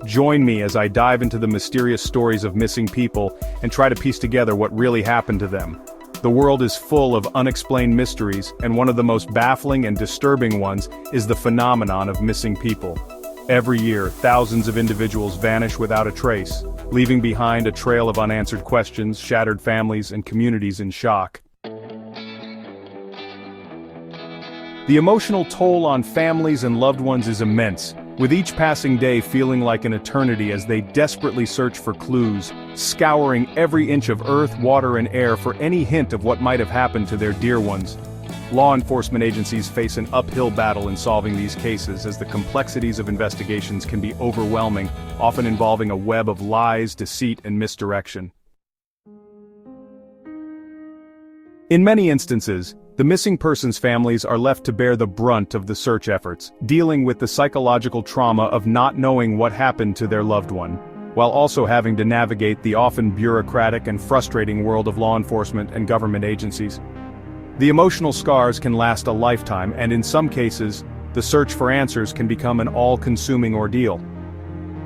Join me as I dive into the mysterious stories of missing people and try to piece together what really happened to them. The world is full of unexplained mysteries, and one of the most baffling and disturbing ones is the phenomenon of missing people. Every year, thousands of individuals vanish without a trace, leaving behind a trail of unanswered questions, shattered families, and communities in shock. The emotional toll on families and loved ones is immense, with each passing day feeling like an eternity as they desperately search for clues, scouring every inch of earth, water, and air for any hint of what might have happened to their dear ones. Law enforcement agencies face an uphill battle in solving these cases as the complexities of investigations can be overwhelming, often involving a web of lies, deceit, and misdirection. In many instances, the missing persons' families are left to bear the brunt of the search efforts, dealing with the psychological trauma of not knowing what happened to their loved one, while also having to navigate the often bureaucratic and frustrating world of law enforcement and government agencies. The emotional scars can last a lifetime, and in some cases, the search for answers can become an all-consuming ordeal.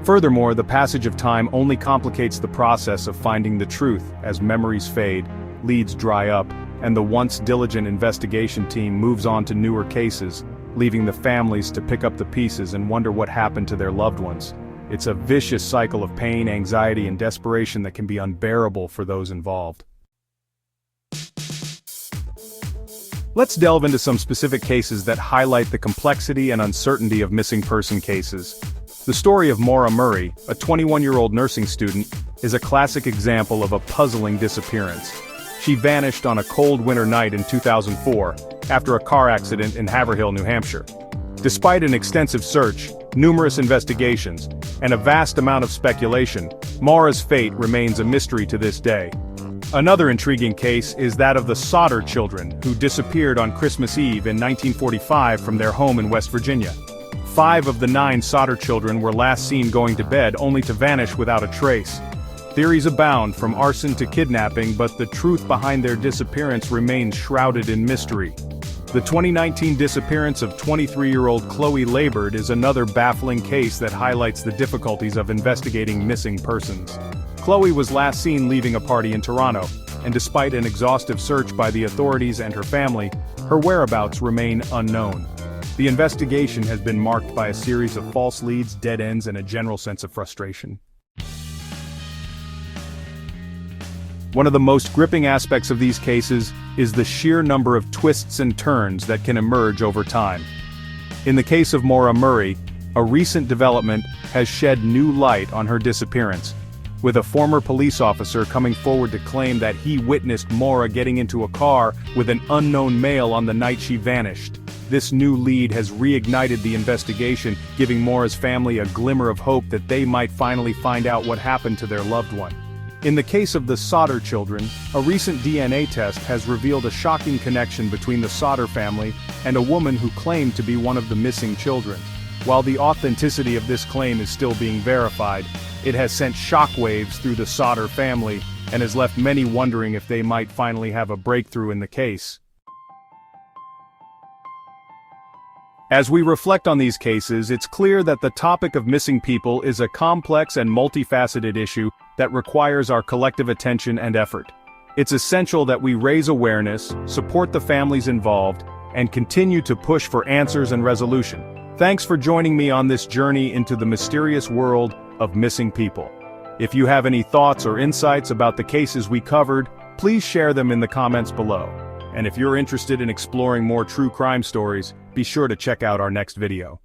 Furthermore, the passage of time only complicates the process of finding the truth as memories fade, leads dry up, and the once diligent investigation team moves on to newer cases, leaving the families to pick up the pieces and wonder what happened to their loved ones. It's a vicious cycle of pain, anxiety, and desperation that can be unbearable for those involved. Let's delve into some specific cases that highlight the complexity and uncertainty of missing person cases. The story of Maura Murray, a 21-year-old nursing student, is a classic example of a puzzling disappearance. She vanished on a cold winter night in 2004, after a car accident in Haverhill, New Hampshire. Despite an extensive search, numerous investigations, and a vast amount of speculation, Maura's fate remains a mystery to this day. Another intriguing case is that of the Sodder children, who disappeared on Christmas Eve in 1945 from their home in West Virginia. 5 of the 9 Sodder children were last seen going to bed only to vanish without a trace. Theories abound, from arson to kidnapping, but the truth behind their disappearance remains shrouded in mystery. The 2019 disappearance of 23-year-old Chloe Laborde is another baffling case that highlights the difficulties of investigating missing persons. Chloe was last seen leaving a party in Toronto, and despite an exhaustive search by the authorities and her family, her whereabouts remain unknown. The investigation has been marked by a series of false leads, dead ends, and a general sense of frustration. One of the most gripping aspects of these cases is the sheer number of twists and turns that can emerge over time. In the case of Maura Murray, a recent development has shed new light on her disappearance, with a former police officer coming forward to claim that he witnessed Maura getting into a car with an unknown male on the night she vanished. This new lead has reignited the investigation, giving Maura's family a glimmer of hope that they might finally find out what happened to their loved one. In the case of the Sodder children, a recent DNA test has revealed a shocking connection between the Sodder family and a woman who claimed to be one of the missing children. While the authenticity of this claim is still being verified, it has sent shockwaves through the Sodder family and has left many wondering if they might finally have a breakthrough in the case. As we reflect on these cases, it's clear that the topic of missing people is a complex and multifaceted issue that requires our collective attention and effort. It's essential that we raise awareness, support the families involved, and continue to push for answers and resolution. Thanks for joining me on this journey into the mysterious world of missing people. If you have any thoughts or insights about the cases we covered, please share them in the comments below. And if you're interested in exploring more true crime stories, be sure to check out our next video.